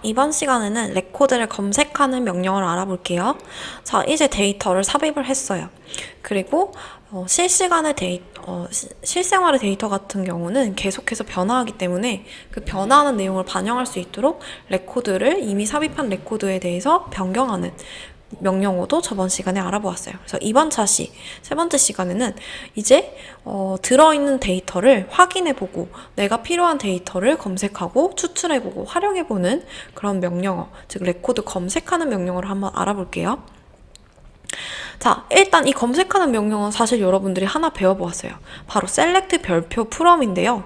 이번 시간에는 레코드를 검색하는 명령을 알아볼게요. 자, 이제 데이터를 삽입을 했어요. 그리고 실생활의 데이터 같은 경우는 계속해서 변화하기 때문에 그 변화하는 내용을 반영할 수 있도록 레코드를 이미 삽입한 레코드에 대해서 변경하는 명령어도 저번 시간에 알아보았어요. 그래서 이번 차시, 세 번째 시간에는 이제 들어있는 데이터를 확인해보고 내가 필요한 데이터를 검색하고 추출해보고 활용해보는 그런 명령어, 즉 레코드 검색하는 명령어를 한번 알아볼게요. 자, 일단 이 검색하는 명령어는 사실 여러분들이 하나 배워보았어요. 바로 select 별표 from인데요.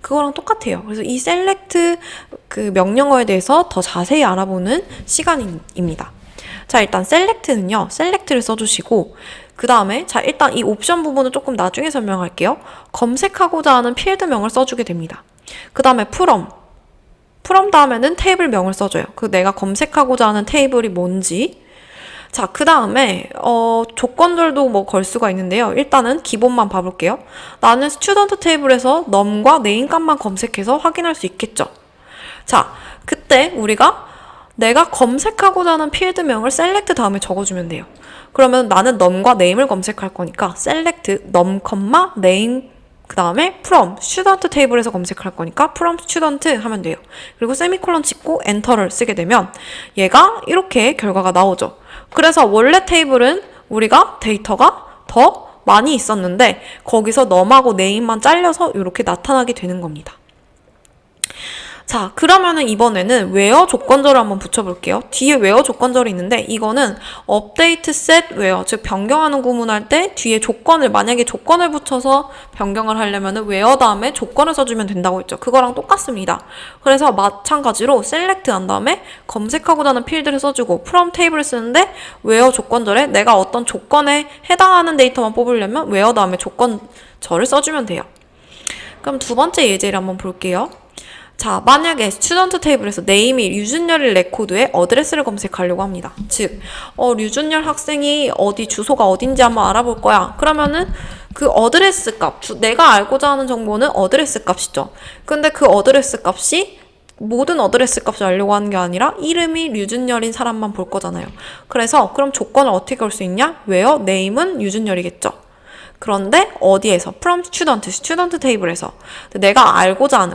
그거랑 똑같아요. 그래서 이 select 그 명령어에 대해서 더 자세히 알아보는 시간입니다. 자, 일단 select는요, select를 써주시고, 그 다음에, 자, 일단 이 옵션 부분은 조금 나중에 설명할게요. 검색하고자 하는 필드명을 써주게 됩니다. 그 다음에 from 다음에는 테이블명을 써줘요. 내가 검색하고자 하는 테이블이 뭔지. 자, 그 다음에 조건들도 뭐 걸 수가 있는데요. 일단은 기본만 봐볼게요. 나는 스튜던트 테이블에서 num과 name 값만 검색해서 확인할 수 있겠죠. 자, 그때 내가 검색하고자 하는 필드명을 select 다음에 적어주면 돼요. 그러면 나는 num과 name을 검색할 거니까 select num, name 그 다음에 from student 테이블에서 검색할 거니까 from student 하면 돼요. 그리고 세미콜론 찍고 엔터를 쓰게 되면 얘가 이렇게 결과가 나오죠. 그래서 원래 테이블은 우리가 데이터가 더 많이 있었는데 거기서 num하고 name만 잘려서 이렇게 나타나게 되는 겁니다. 자, 그러면은 이번에는 where 조건절을 한번 붙여볼게요. 뒤에 where 조건절이 있는데 이거는 update set where, 즉 변경하는 구문할 때 뒤에 만약에 조건을 붙여서 변경을 하려면은 where 다음에 조건을 써주면 된다고 했죠. 그거랑 똑같습니다. 그래서 마찬가지로 select 한 다음에 검색하고자 하는 필드를 써주고 from 테이블을 쓰는데 where 조건절에 내가 어떤 조건에 해당하는 데이터만 뽑으려면 where 다음에 조건절을 써주면 돼요. 그럼 두 번째 예제를 한번 볼게요. 자, 만약에 스튜던트 테이블에서 name이 류준열의 레코드에 어드레스를 검색하려고 합니다. 즉, 류준열 학생이 주소가 어딘지 한번 알아볼 거야. 그러면은 그 어드레스 값, 내가 알고자 하는 정보는 어드레스 값이죠. 근데 그 어드레스 값이 모든 어드레스 값을 알려고 하는 게 아니라 이름이 류준열인 사람만 볼 거잖아요. 그래서 그럼 조건을 어떻게 걸 수 있냐? where name은 류준열이겠죠. 그런데 어디에서? from student 테이블에서. 내가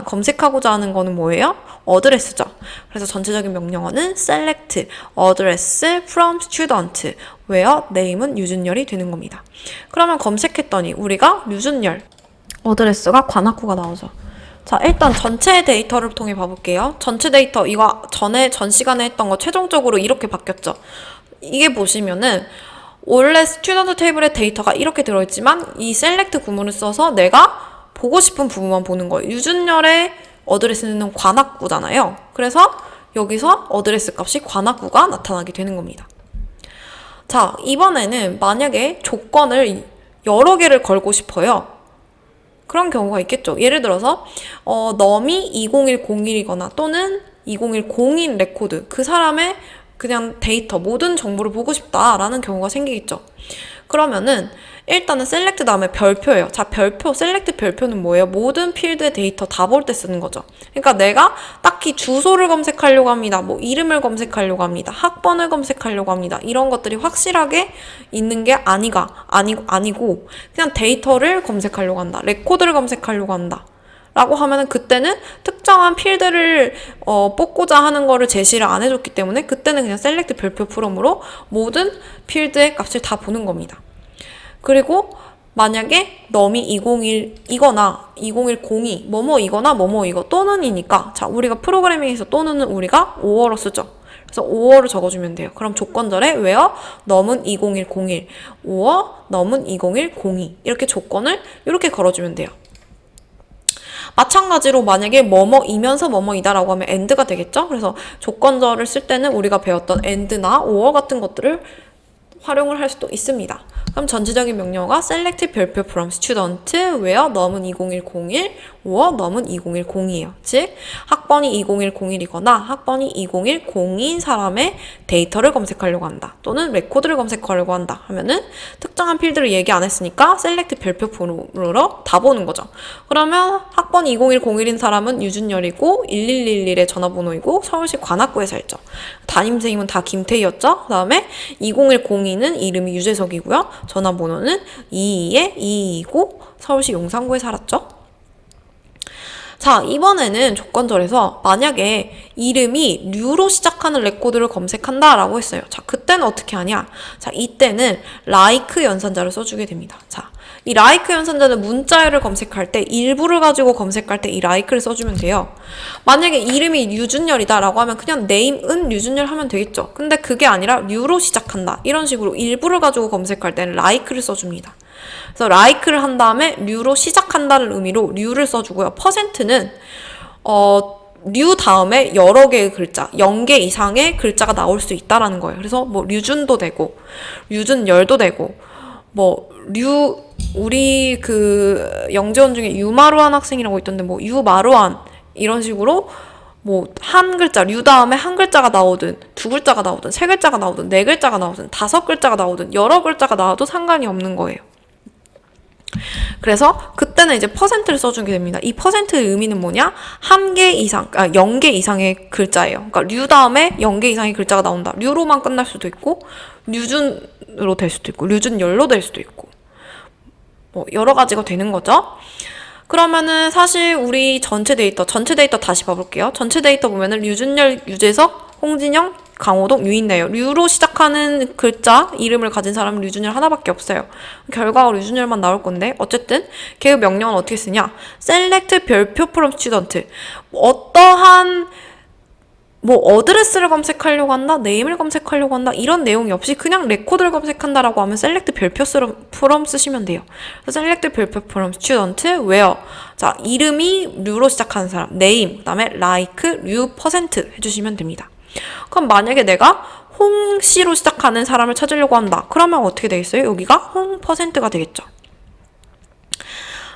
검색하고자 하는 거는 뭐예요? 어드레스죠. 그래서 전체적인 명령어는 select address from student where name은 류준열이 되는 겁니다. 그러면 검색했더니 우리가 류준열 어드레스가 관악구가 나오죠. 자, 일단 전체 데이터를 통해 봐볼게요. 전체 데이터 이거 전 시간에 했던 거 최종적으로 이렇게 바뀌었죠. 이게 보시면은 원래 스튜던트 테이블의 데이터가 이렇게 들어있지만 이 셀렉트 구문을 써서 내가 보고 싶은 부분만 보는 거예요. 유준열의 어드레스는 관악구잖아요. 그래서 여기서 어드레스 값이 관악구가 나타나게 되는 겁니다. 자, 이번에는 만약에 조건을 여러 개를 걸고 싶어요. 그런 경우가 있겠죠. 예를 들어서 num이 20101이거나 또는 20101 레코드, 그 사람의 그냥 데이터, 모든 정보를 보고 싶다라는 경우가 생기겠죠. 그러면은 일단은 select 다음에 별표예요. 자, select 별표는 뭐예요? 모든 필드의 데이터 다 볼 때 쓰는 거죠. 그러니까 내가 딱히 주소를 검색하려고 합니다. 뭐 이름을 검색하려고 합니다. 학번을 검색하려고 합니다. 이런 것들이 확실하게 있는 게 아니고 그냥 데이터를 검색하려고 한다. 레코드를 검색하려고 한다. 라고 하면은 그때는 특정한 필드를 뽑고자 하는 거를 제시를 안 해줬기 때문에 그때는 그냥 select 별표 from으로 모든 필드의 값을 다 보는 겁니다. 그리고 만약에 num이 201이거나 20102 뭐뭐이거나 뭐뭐이거 또는이니까, 자, 우리가 프로그래밍에서 또는은 우리가 or로 쓰죠. 그래서 or를 적어주면 돼요. 그럼 조건절에 where num은 20101 or num은 20102 이렇게 조건을 이렇게 걸어주면 돼요. 마찬가지로 만약에 뭐뭐이면서 뭐뭐이다라고 하면 and가 되겠죠? 그래서 조건절을 쓸 때는 우리가 배웠던 and나 or 같은 것들을 활용을 할 수도 있습니다. 그럼 전체적인 명령어가 select 별표 from student where 넘은 20101 or 넘은 2010이에요. 즉 학번이 2010이거나 학번이 2010인 사람의 데이터를 검색하려고 한다. 또는 레코드를 검색하려고 한다 하면은 특정한 필드를 얘기 안 했으니까 select 별표 프롬으로 다 보는 거죠. 그러면 학번이 2010인 사람은 유준열이고 1111의 전화번호이고 서울시 관악구에 살죠. 담임선생님은 다 김태희였죠. 그 다음에 2010이는 이름이 유재석이고요. 전화번호는 22에 22이고 서울시 용산구에 살았죠. 자, 이번에는 조건절에서 만약에 이름이 류로 시작하는 레코드를 검색한다라고 했어요. 자, 그때는 어떻게 하냐? 자, 이때는 like 연산자를 써주게 됩니다. 자, 이 like 연산자는 문자열을 검색할 때 일부를 가지고 검색할 때 이 like를 써주면 돼요. 만약에 이름이 류준열이다라고 하면 그냥 name은 류준열 하면 되겠죠. 근데 그게 아니라 류로 시작한다. 이런 식으로 일부를 가지고 검색할 때는 like를 써줍니다. 그래서 like를 한 다음에 류로 시작한다는 의미로 류를 써주고요. %는 류 다음에 여러 개의 글자, 0개 이상의 글자가 나올 수 있다라는 거예요. 그래서 뭐 류준도 되고 류준열도 되고 뭐 우리 그 영재원 중에 유마루한 학생이라고 있던데 뭐 유마루한 이런 식으로 뭐 한 글자, 류 다음에 한 글자가 나오든 두 글자가 나오든 세 글자가 나오든 네 글자가 나오든 다섯 글자가 나오든 여러 글자가 나와도 상관이 없는 거예요. 그래서 그때는 이제 %를 써주게 됩니다. 이 %의 의미는 뭐냐? 0개 이상의 글자예요. 그러니까 류 다음에 0개 이상의 글자가 나온다. 류로만 끝날 수도 있고 류준으로 될 수도 있고 류준열로 될 수도 있고 뭐 여러 가지가 되는 거죠. 그러면은 사실 우리 전체 데이터 다시 봐볼게요. 전체 데이터 보면은 류준열, 유재석, 홍진영, 강호동, 유인네요. 류로 시작하는 글자 이름을 가진 사람은 류준열 하나밖에 없어요. 결과가 류준열만 나올 건데 어쨌든 걔의 명령은 어떻게 쓰냐? select 별표 from student. 어떠한 뭐 어드레스를 검색하려고 한다, 네임을 검색하려고 한다 이런 내용이 없이 그냥 레코드를 검색한다라고 하면 select 별표 from 쓰시면 돼요. 그래서 select 별표 from student where 자 이름이 류로 시작하는 사람, name 그다음에 like 류 % 해주시면 됩니다. 그럼 만약에 내가 홍씨로 시작하는 사람을 찾으려고 한다. 그러면 어떻게 되겠어요? 여기가 홍 %가 되겠죠.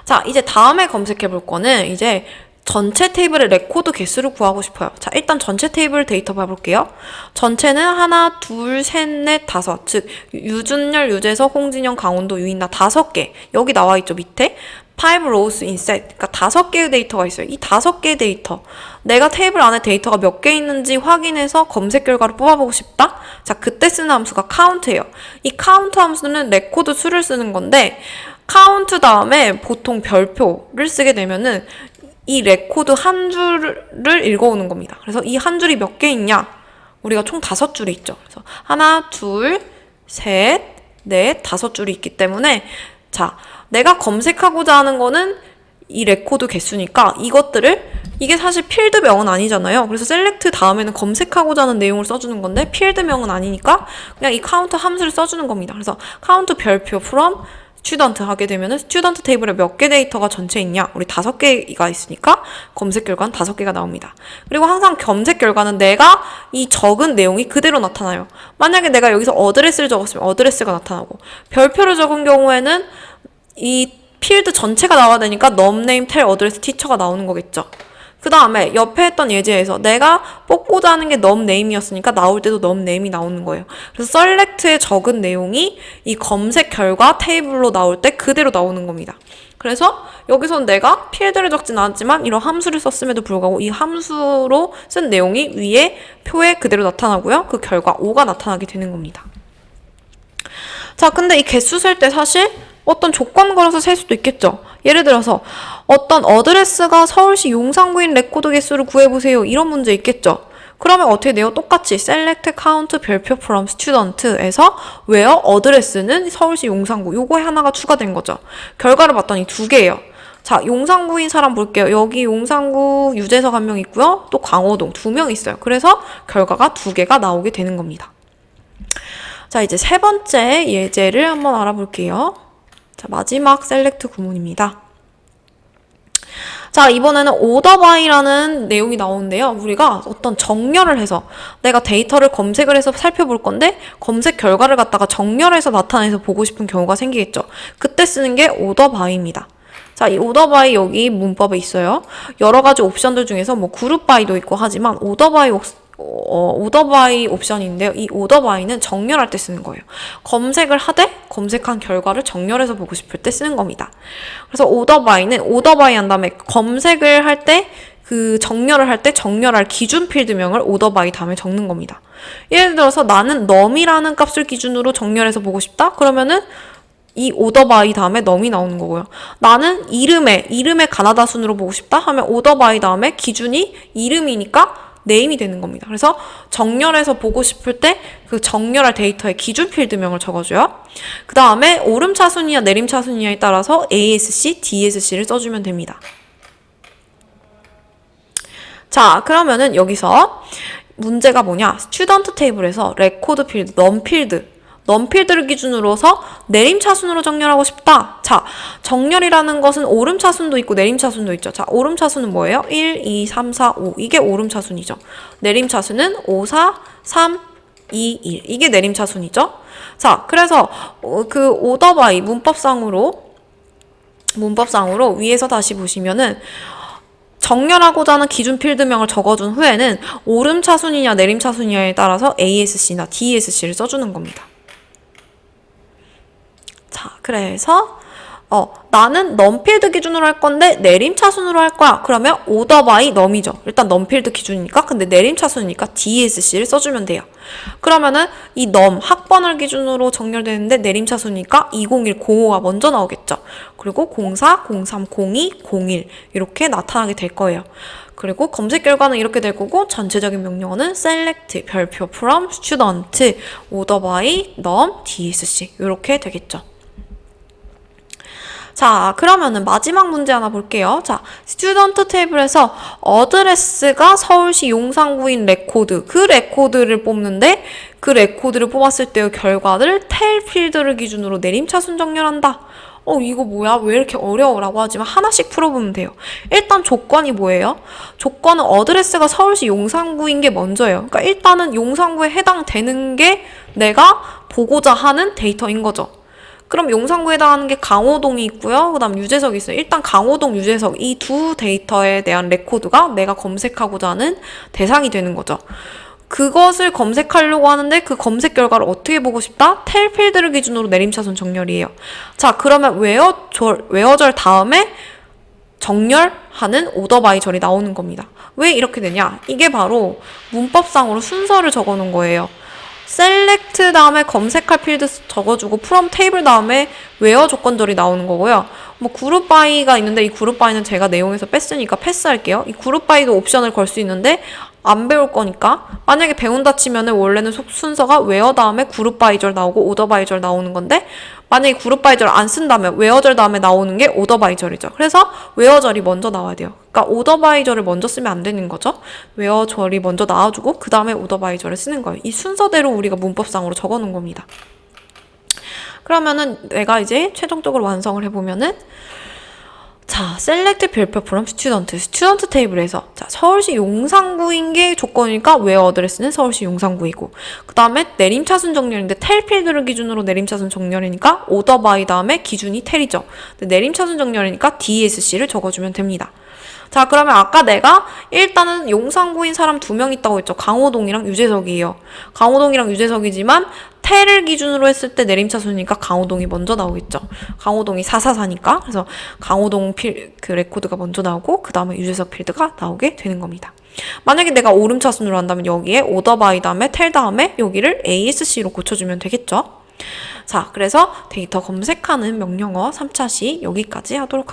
자, 이제 다음에 검색해 볼 거는 이제 전체 테이블의 레코드 개수를 구하고 싶어요. 자, 일단 전체 테이블 데이터 봐볼게요. 전체는 하나, 둘, 셋, 넷, 다섯. 즉, 유준열, 유재석, 홍진영, 강원도, 유인나 5개. 여기 나와 있죠, 밑에. 5 rows in set. 그러니까 5개의 데이터가 있어요. 이 5개의 데이터. 내가 테이블 안에 데이터가 몇 개 있는지 확인해서 검색 결과를 뽑아보고 싶다? 자, 그때 쓰는 함수가 count예요. 이 count 함수는 레코드 수를 쓰는 건데, count 다음에 보통 별표를 쓰게 되면은 이 레코드 한 줄을 읽어오는 겁니다. 그래서 이 한 줄이 몇 개 있냐? 우리가 총 5줄이 있죠. 그래서 하나, 둘, 셋, 넷, 5줄이 있기 때문에 자, 내가 검색하고자 하는 거는 이 레코드 개수니까 이게 사실 필드명은 아니잖아요. 그래서 select 다음에는 검색하고자 하는 내용을 써주는 건데 필드명은 아니니까 그냥 이 count 함수를 써주는 겁니다. 그래서 count 별표 from student 하게 되면은 student 테이블에 몇 개 데이터가 전체 있냐? 우리 5개가 있으니까 검색 결과는 5개가 나옵니다. 그리고 항상 검색 결과는 내가 이 적은 내용이 그대로 나타나요. 만약에 내가 여기서 어드레스를 적었으면 어드레스가 나타나고 별표를 적은 경우에는 이 필드 전체가 나와야 되니까 num, name, tel, address, teacher가 나오는 거겠죠. 그 다음에 옆에 했던 예제에서 내가 뽑고자 하는 게 num, name이었으니까 나올 때도 num, name이 나오는 거예요. 그래서 select에 적은 내용이 이 검색 결과 테이블로 나올 때 그대로 나오는 겁니다. 그래서 여기서는 내가 필드를 적진 않았지만 이런 함수를 썼음에도 불구하고 이 함수로 쓴 내용이 위에 표에 그대로 나타나고요. 그 결과 5가 나타나게 되는 겁니다. 자, 근데 이 개수 셀 때 사실 어떤 조건 걸어서 셀 수도 있겠죠. 예를 들어서 어떤 어드레스가 서울시 용산구인 레코드 개수를 구해보세요. 이런 문제 있겠죠. 그러면 어떻게 돼요? 똑같이 select count 별표 from student에서 where 어드레스는 서울시 용산구 요거에 하나가 추가된 거죠. 결과를 봤더니 2개예요. 자, 용산구인 사람 볼게요. 여기 용산구 유재석 1명 있고요. 또 강호동 2명 있어요. 그래서 결과가 2개가 나오게 되는 겁니다. 자, 이제 세 번째 예제를 한번 알아볼게요. 자, 마지막 셀렉트 구문입니다. 자, 이번에는 order by라는 내용이 나오는데요. 우리가 어떤 정렬을 해서 내가 데이터를 검색을 해서 살펴볼 건데 검색 결과를 갖다가 정렬해서 나타내서 보고 싶은 경우가 생기겠죠. 그때 쓰는 게 order by입니다. 자, 이 order by 여기 문법에 있어요. 여러 가지 옵션들 중에서 뭐 group by도 있고 하지만 order by 옵션인데요. 이 order by는 정렬할 때 쓰는 거예요. 검색을 하되 검색한 결과를 정렬해서 보고 싶을 때 쓰는 겁니다. 그래서 order by는 order by 한 다음에 검색을 할 때 정렬을 할 때 정렬할 기준 필드명을 order by 다음에 적는 겁니다. 예를 들어서 나는 num이라는 값을 기준으로 정렬해서 보고 싶다? 그러면은 이 order by 다음에 num이 나오는 거고요. 나는 이름의 가나다 순으로 보고 싶다 하면 order by 다음에 기준이 이름이니까 name이 되는 겁니다. 그래서 정렬해서 보고 싶을 때 그 정렬할 데이터의 기준 필드명을 적어줘요. 그 다음에 오름 차순이냐 내림 차순이냐에 따라서 ASC, DSC를 써주면 됩니다. 자, 그러면은 여기서 문제가 뭐냐? 스튜던트 테이블에서 레코드 필드, 넘필드를 기준으로서 내림차순으로 정렬하고 싶다. 자, 정렬이라는 것은 오름차순도 있고 내림차순도 있죠. 자, 오름차순은 뭐예요? 1, 2, 3, 4, 5. 이게 오름차순이죠. 내림차순은 5, 4, 3, 2, 1. 이게 내림차순이죠. 자, 그래서 그 order by 문법상으로 위에서 다시 보시면은 정렬하고자 하는 기준 필드명을 적어준 후에는 오름차순이냐 내림차순이냐에 따라서 ASC나 DSC를 써주는 겁니다. 자, 그래서 나는 넘필드 기준으로 할 건데 내림차순으로 할 거야. 그러면 order by num이죠. 일단 넘필드 기준이니까. 근데 내림차순이니까 DSC를 써주면 돼요. 그러면은 이 num 학번을 기준으로 정렬되는데 내림차순이니까 2010, 05가 먼저 나오겠죠. 그리고 04, 03, 02, 01 이렇게 나타나게 될 거예요. 그리고 검색 결과는 이렇게 될 거고 전체적인 명령어는 select, 별표, from, student, order by, num, DSC 이렇게 되겠죠. 자, 그러면은 마지막 문제 하나 볼게요. 자, 스튜던트 테이블에서 어드레스가 서울시 용산구인 레코드, 그 레코드를 뽑는데 그 레코드를 뽑았을 때의 결과를 텔 필드를 기준으로 내림차순 정렬한다. 이거 뭐야? 왜 이렇게 어려워? 라고 하지만 하나씩 풀어보면 돼요. 일단 조건이 뭐예요? 조건은 어드레스가 서울시 용산구인 게 먼저예요. 그러니까 일단은 용산구에 해당되는 게 내가 보고자 하는 데이터인 거죠. 그럼 용산구에 해당하는 게 강호동이 있고요. 그 다음 유재석이 있어요. 일단 강호동, 유재석 이 두 데이터에 대한 레코드가 내가 검색하고자 하는 대상이 되는 거죠. 그것을 검색하려고 하는데 그 검색 결과를 어떻게 보고 싶다? 텔 필드를 기준으로 내림차순 정렬이에요. 자, 그러면 웨어절 다음에 정렬하는 order by 절이 나오는 겁니다. 왜 이렇게 되냐? 이게 바로 문법상으로 순서를 적어 놓은 거예요. select 다음에 검색할 필드 적어주고 from table 다음에 where 조건절이 나오는 거고요. 뭐 group by가 있는데 이 group by는 제가 내용에서 뺐으니까 패스할게요. 이 group by도 옵션을 걸 수 있는데 안 배울 거니까 만약에 배운다 치면은 원래는 순서가 where 다음에 group by절 나오고 order by절 나오는 건데 만약에 group by절 안 쓴다면 where절 다음에 나오는 게 order by절이죠. 그래서 where절이 먼저 나와야 돼요. 그러니까 order by절을 먼저 쓰면 안 되는 거죠. where절이 먼저 나와주고 그 다음에 order by절을 쓰는 거예요. 이 순서대로 우리가 문법상으로 적어 놓은 겁니다. 그러면은 내가 이제 최종적으로 완성을 해보면은 자, select 별표 from student 테이블에서 자, 서울시 용산구인 게 조건이니까 where 어드레스는 서울시 용산구이고 그 다음에 내림차순 정렬인데 텔 필드를 기준으로 내림차순 정렬이니까 order by 다음에 기준이 텔이죠. 내림차순 정렬이니까 DSC를 적어주면 됩니다. 자, 그러면 아까 내가 일단은 용산구인 사람 2명 있다고 했죠. 강호동이랑 유재석이에요. 강호동이랑 유재석이지만 텔을 기준으로 했을 때 내림차순이니까 강호동이 먼저 나오겠죠. 강호동이 444니까. 그래서 강호동 그 레코드가 먼저 나오고 그 다음에 유재석 필드가 나오게 되는 겁니다. 만약에 내가 오름차순으로 한다면 여기에 order by 다음에 텔 다음에 여기를 ASC로 고쳐주면 되겠죠. 자, 그래서 데이터 검색하는 명령어 3차 시 여기까지 하도록 하겠습니다.